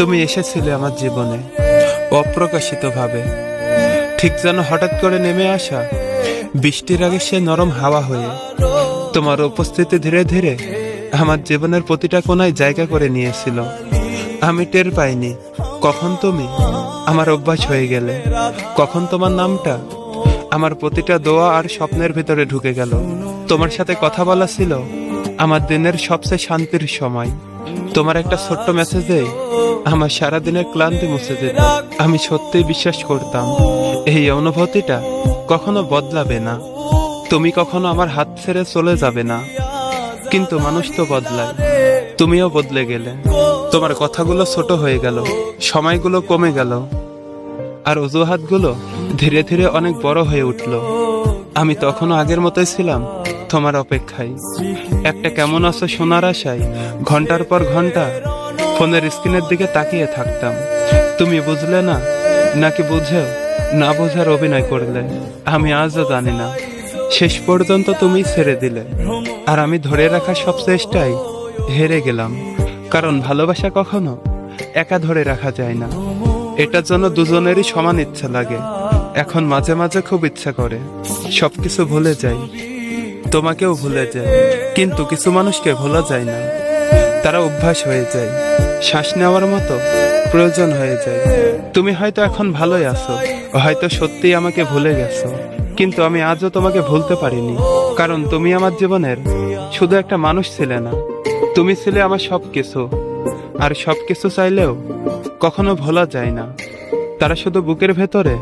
তুমি এসেছিলে আমার জীবনে অপ্রকাশিত ভাবে, ঠিক যেন হঠাৎ করে নেমে আসা বৃষ্টির আগে সে নরম হাওয়া হয়ে। তোমার উপস্থিতি ধীরে ধীরে আমার জীবনের প্রতিটা কোণায় জায়গা করে নিয়েছিল। আমি টের পাইনি কখন তুমি আমার অভ্যাস হয়ে গেলে, কখন তোমার নামটা আমার প্রতিটা দোয়া আর স্বপ্নের ভিতরে ঢুকে গেল। তোমার সাথে কথা বলা ছিল আমার দিনের সবচেয়ে শান্তির সময়। তোমার একটা ছোট্ট মেসেজে আমার সারাদিনের ক্লান্তি মুছে যেত। আমি সত্যিই বিশ্বাস করতাম এই অনুভূতিটা কখনো বদলাবে না, তুমি কখনো আমার হাত ছেড়ে চলে যাবে না। কিন্তু মানুষ তো বদলায়, তুমিও বদলে গেলে। তোমার কথাগুলো ছোট হয়ে গেল, সময়গুলো কমে গেল, আর অজুহাতগুলো ধীরে ধীরে অনেক বড় হয়ে উঠল। আমি তখনও আগের মতোই ছিলাম, তোমার অপেক্ষায়, একটা কেমন আছো শোনার আশায় ঘন্টার পর ঘন্টা ফোনের স্ক্রিনের দিকে তাকিয়ে থাকতাম। তুমি বুঝলে না, নাকি বুঝেও না বোঝার অভিনয় করলে আমি আজও জানি না। শেষ পর্যন্ত তুমি ছেড়ে দিলে, আর আমি ধরে রাখার সব চেষ্টায় হেরে গেলাম। কারণ ভালোবাসা কখনো একা ধরে রাখা যায় না, এটার জন্য দুজনেরই সমান ইচ্ছা লাগে। এখন মাঝে মাঝে খুব ইচ্ছা করে সবকিছু ভুলে যাই, তোমাকেও ভুলে যায়। কিন্তু কিছু মানুষকে ভোলা যায় না, তারা অভ্যাস হয়ে যায়, শ্বাস নেওয়ার মতো প্রয়োজন হয়ে যায়। তুমি হয়তো এখন ভালোই আছো, হয়তো সত্যিই আমাকে ভুলে গেছো, কিন্তু আমি আজও তোমাকে ভুলতে পারিনি। কারণ তুমি আমার জীবনের শুধু একটা মানুষ ছিলে না, তুমি ছিলে আমার সবকিছু। আর সবকিছু চাইলেও কখনো ভোলা যায় না, তারা শুধু বুকের ভেতরে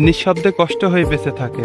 নিঃশব্দে কষ্ট হয়ে বেঁচে থাকে।